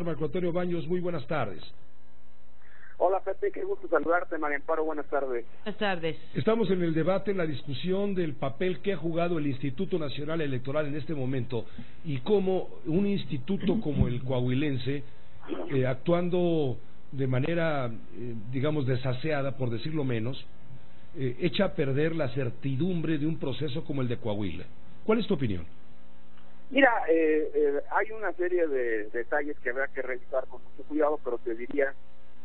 Marco Antonio Baños, muy buenas tardes. Hola Pepe, qué gusto saludarte, María Amparo, buenas tardes. Buenas tardes. Estamos en el debate, en la discusión del papel que ha jugado el Instituto Nacional Electoral en este momento y cómo un instituto como el coahuilense, actuando de manera, digamos, desaseada, por decirlo menos, echa a perder la certidumbre de un proceso como el de Coahuila. ¿Cuál es tu opinión? Mira, hay una serie de detalles que habrá que revisar con mucho cuidado, pero te diría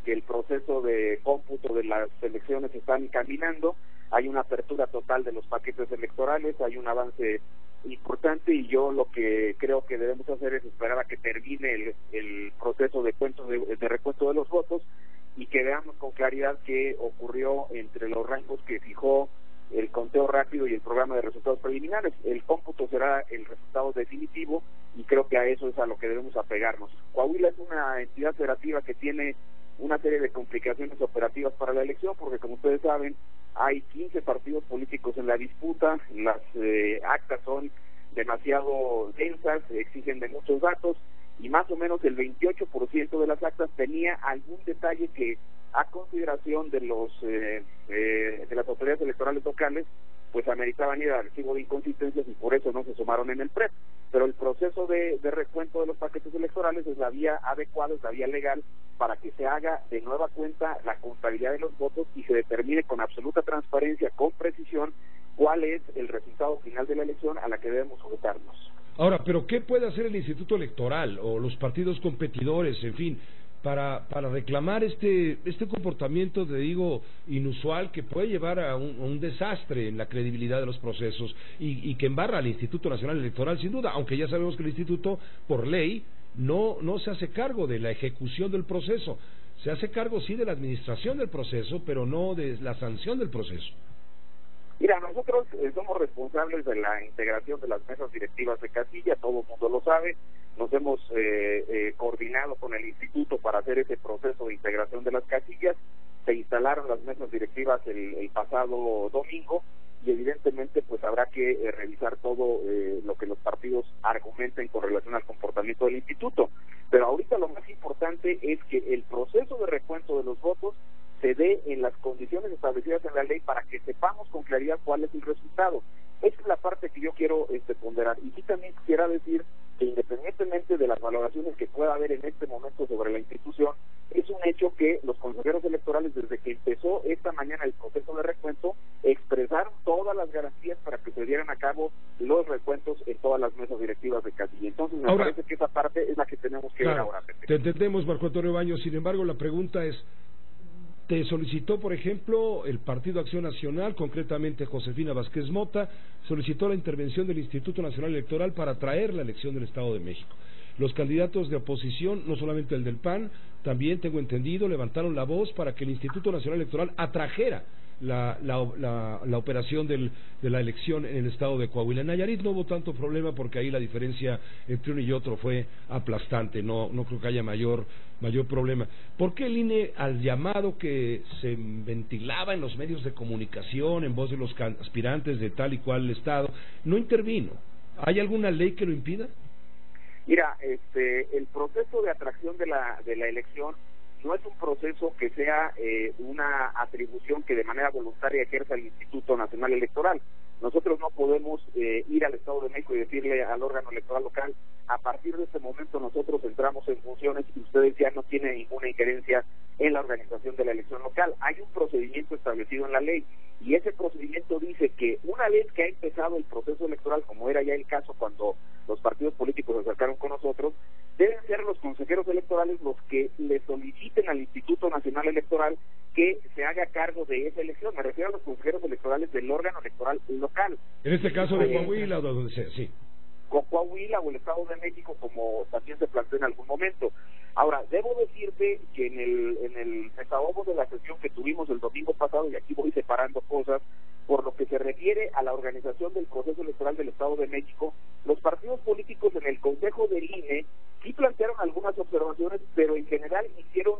que el proceso de cómputo de las elecciones está caminando, hay una apertura total de los paquetes electorales, hay un avance importante y yo lo que creo que debemos hacer es esperar a que termine el proceso de recuento de los votos y que veamos con claridad qué ocurrió entre los rangos que fijó el conteo rápido y el programa de resultados preliminares. El cómputo será el resultado definitivo y creo que a eso es a lo que debemos apegarnos. Coahuila es una entidad federativa que tiene una serie de complicaciones operativas para la elección, porque como ustedes saben, hay 15 partidos políticos en la disputa, las actas son demasiado densas, exigen de muchos datos, y más o menos el 28% de las actas tenía algún detalle que, a consideración de las autoridades electorales locales, pues ameritaban ir al archivo de inconsistencias y por eso no se sumaron en el PREP. Pero el proceso de recuento de los paquetes electorales es la vía adecuada, es la vía legal para que se haga de nueva cuenta la contabilidad de los votos y se determine con absoluta transparencia, con precisión, cuál es el resultado final de la elección a la que debemos sujetarnos. Ahora, ¿pero qué puede hacer el Instituto Electoral o los partidos competidores, en fin, para reclamar este comportamiento, te digo, inusual, que puede llevar a un desastre en la credibilidad de los procesos y que embarra al Instituto Nacional Electoral, sin duda, aunque ya sabemos que el Instituto, por ley, no se hace cargo de la ejecución del proceso, se hace cargo sí de la administración del proceso, pero no de la sanción del proceso? Mira, nosotros somos responsables de la integración de las mesas directivas de casilla, todo el mundo lo sabe, nos hemos coordinado con el instituto para hacer ese proceso de integración de las casillas, se instalaron las mesas directivas el pasado domingo y evidentemente pues habrá que revisar todo lo que los partidos argumenten con relación al comportamiento del instituto, pero ahorita lo más importante es que el proceso de recuento de los votos se dé en las condiciones establecidas en la ley para que sepamos con claridad cuál es el resultado. Esa es la parte que yo quiero ponderar. Y sí también quisiera decir que independientemente de las valoraciones que pueda haber en este momento sobre la institución, es un hecho que los consejeros electorales, desde que empezó esta mañana el proceso de recuento, expresaron todas las garantías para que se dieran a cabo los recuentos en todas las mesas directivas de casilla. Entonces me parece que esa parte es la que tenemos que ver ahora. Te entendemos, Marco Antonio Baños. Sin embargo, la pregunta es, te solicitó, por ejemplo, el Partido Acción Nacional, concretamente Josefina Vázquez Mota, solicitó la intervención del Instituto Nacional Electoral para traer la elección del Estado de México. Los candidatos de oposición, no solamente el del PAN, también tengo entendido, levantaron la voz para que el Instituto Nacional Electoral atrajera la operación de la elección en el estado de Coahuila. En Nayarit no hubo tanto problema porque ahí la diferencia entre uno y otro fue aplastante, no creo que haya mayor problema. ¿Por qué el INE, al llamado que se ventilaba en los medios de comunicación en voz de los aspirantes de tal y cual estado, no intervino? ¿Hay alguna ley que lo impida? Mira, el proceso de atracción de la elección no es un proceso que sea una atribución que de manera voluntaria ejerza el Instituto Nacional Electoral. Nosotros no podemos ir al Estado de México y decirle al órgano electoral local, a partir de este momento nosotros entramos en funciones y ustedes ya no tienen ninguna injerencia en la organización de la elección local. Hay un procedimiento establecido en la ley y ese procedimiento dice que una vez que ha empezado el proceso electoral, como era ya el caso cuando los partidos políticos se acercaron con nosotros, deben ser los consejeros electorales los que le soliciten al Instituto Nacional Electoral que se haga cargo de esa elección. Me refiero a los consejeros electorales del órgano electoral local. En este caso de Coahuila o de donde sea, sí. Con Coahuila o el Estado de México, como también se planteó en algún momento. Ahora, debo decirte que en el desahogo de la sesión que tuvimos el domingo pasado, y aquí voy separando cosas, por lo que se refiere a la organización del proceso electoral del Estado de México, los partidos políticos en el Consejo del INE sí plantearon algunas observaciones, pero en general hicieron,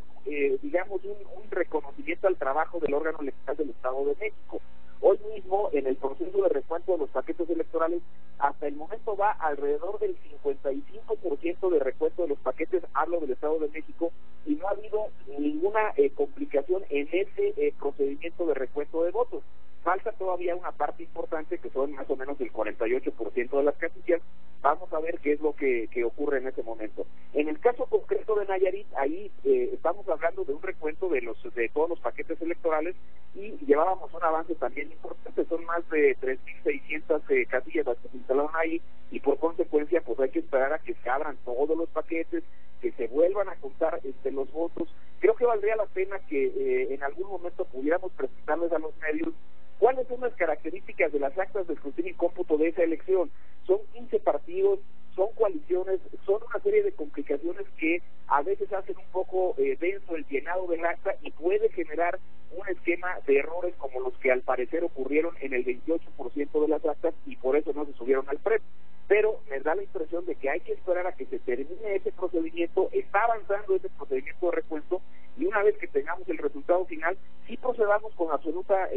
digamos, un reconocimiento al trabajo del órgano electoral del Estado de México. Hoy mismo, en el proceso de recuento de los paquetes electorales, hasta el momento Solo va alrededor del 55% de recuento de los paquetes, hablo del Estado de México, y no ha habido ninguna complicación en ese procedimiento de recuento de votos. Falta todavía una parte importante, que son más o menos el 48% de las casillas. Vamos a ver qué es lo que ocurre en ese momento. En el caso concreto de Nayarit, ahí estamos hablando de un recuento de todos los paquetes electorales, y llevábamos un avance también importante. Son más de 3.600 casillas las que se instalaron ahí, y por consecuencia pues hay que esperar a que se abran todos los paquetes, que se vuelvan a contar los votos. Creo que valdría la pena que en algún momento pudiéramos presentarles a los medios cuáles son las características de las actas de escrutinio y cómputo de esa elección. Son 15 partidos, son coaliciones, son una serie de complicaciones que a veces hacen un poco denso el llenado del acta, y puede generar un esquema de errores como los que al parecer ocurrieron en el 28% de las actas, y por eso no se subieron al PREP. Pero me da la impresión de que hay que esperar a que se termine ese procedimiento. Está avanzando ese procedimiento de recuento, y una vez que tengamos el resultado final, sí procedamos con absoluta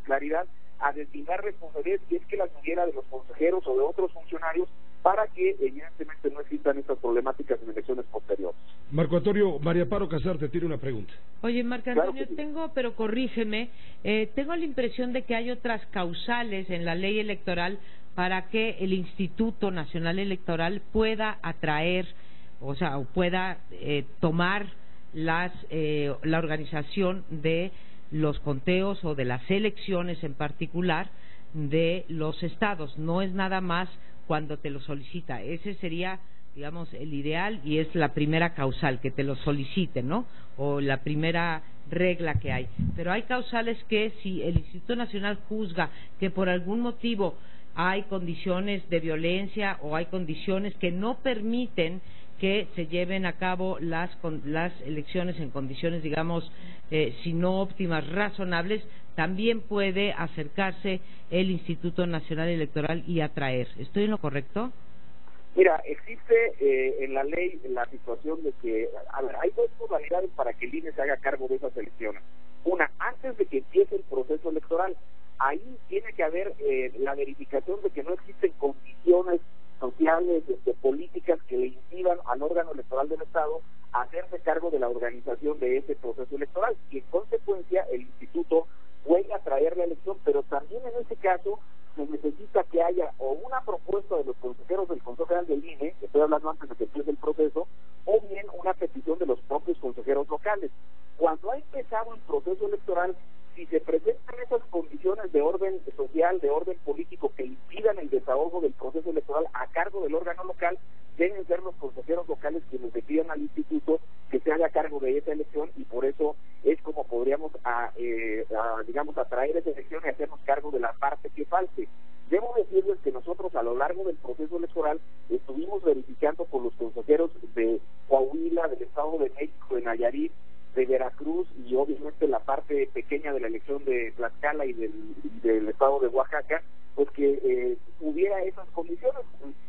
claridad a designar responsabilidades, si es que las hubiera, de los consejeros o de otros funcionarios, para que evidentemente no existan estas problemáticas en elecciones posteriores. Marco Antonio, María Paro Casar te tiene una pregunta. Oye, Marco Antonio, Claro sí. tengo, pero corrígeme, tengo la impresión de que hay otras causales en la ley electoral para que el Instituto Nacional Electoral pueda atraer, o sea, o pueda tomar la organización de los conteos o de las elecciones en particular de los estados. No es nada más cuando te lo solicita. Ese sería, digamos, el ideal, y es la primera causal, que te lo soliciten, ¿no? O la primera regla que hay. Pero hay causales que, si el Instituto Nacional juzga que por algún motivo hay condiciones de violencia o hay condiciones que no permiten que se lleven a cabo las elecciones en condiciones, digamos, si no óptimas, razonables, también puede acercarse el Instituto Nacional Electoral y atraer. ¿Estoy en lo correcto? Mira, existe en la ley la situación de que, a ver, hay dos modalidades para que el INE se haga cargo de esas elecciones. Una, antes de que empiece el proceso electoral, ahí tiene que haber la verificación de que no existen condiciones sociales, políticas que le impidan al órgano electoral del Estado hacerse cargo de la organización de ese proceso electoral, y en consecuencia el instituto puede atraer la elección, pero también en ese caso se necesita que haya o una propuesta de los consejeros del Consejo General del INE, que estoy hablando antes de que empiece el proceso, o bien una petición de los propios consejeros locales. Cuando ha empezado el proceso electoral, si se presentan esas condiciones de orden social, de orden político, que impidan el desahogo del proceso electoral a cargo del órgano local, deben ser los consejeros locales quienes le pidan al instituto que se haga cargo de esa elección, y por eso es como podríamos digamos, atraer esa elección y hacernos cargo de la parte que falte. Debo decirles que nosotros a lo largo del proceso electoral estuvimos verificando con los consejeros de Coahuila, del Estado de México, de Nayarit, de Veracruz, y obviamente la parte pequeña de la elección de Tlaxcala y del Estado de Oaxaca, pues que hubiera esas condiciones.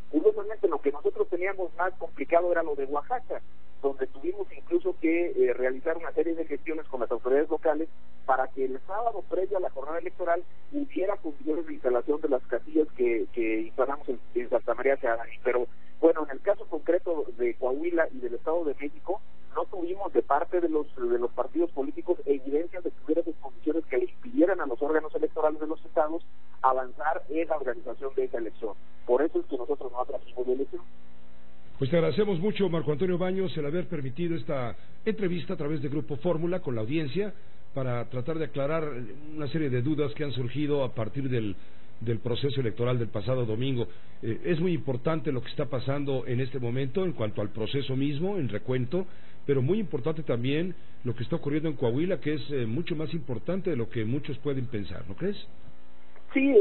Curiosamente, lo que nosotros teníamos más complicado era lo de Oaxaca, donde tuvimos incluso que realizar una serie de gestiones con las autoridades locales para que el sábado previo a la jornada electoral hubiera condiciones de instalación de las casillas que instalamos en Santa María Seara. Pero bueno, en el caso concreto de Coahuila y del Estado de México, no tuvimos de parte de los partidos políticos evidencias de que hubiera esas condiciones que le impidieran a los órganos electorales de los estados avanzar en la organización de esa elección. Por eso es que nosotros no atrajimos la elección. Pues te agradecemos mucho, Marco Antonio Baños, el haber permitido esta entrevista a través de Grupo Fórmula con la audiencia para tratar de aclarar una serie de dudas que han surgido a partir del proceso electoral del pasado domingo. Es muy importante lo que está pasando en este momento en cuanto al proceso mismo, en recuento, pero muy importante también lo que está ocurriendo en Coahuila, que es mucho más importante de lo que muchos pueden pensar, ¿no crees? Sí,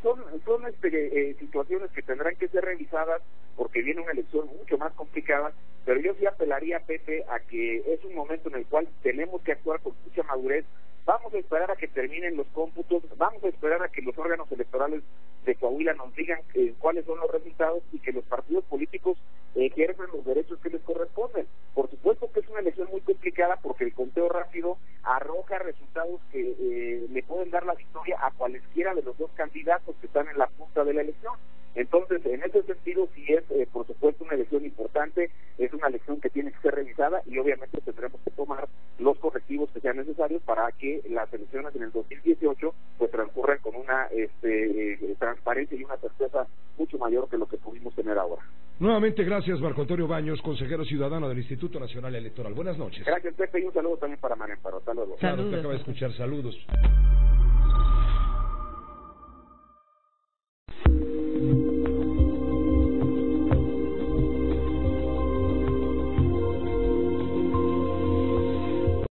son situaciones que tendrán que ser revisadas porque viene una elección mucho más complicada, pero yo sí apelaría, Pepe, a que es un momento en el cual tenemos que actuar con mucha madurez. Vamos a esperar a que terminen los cómputos, vamos a esperar a que los órganos electorales de Coahuila nos digan cuáles son los resultados y que los partidos políticos ejerzan los derechos que les corresponden. Por supuesto que es una elección muy complicada porque el conteo rápido arroja resultados que le pueden dar la victoria a cualesquiera de los dos candidatos que están en la punta de la elección. Entonces, en ese sentido, sí es, por supuesto, una elección importante, es una elección que tiene que ser revisada y obviamente tendremos que tomar los correctivos que sean necesarios para que las elecciones en el 2018 pues transcurran con una transparencia y una certeza mucho mayor que lo que pudimos tener ahora. Nuevamente, gracias, Marco Antonio Baños, consejero ciudadano del Instituto Nacional Electoral. Buenas noches. Gracias, Pepe, y un saludo también para María Amparo. Hasta luego. Claro, te acaba de escuchar. Saludos.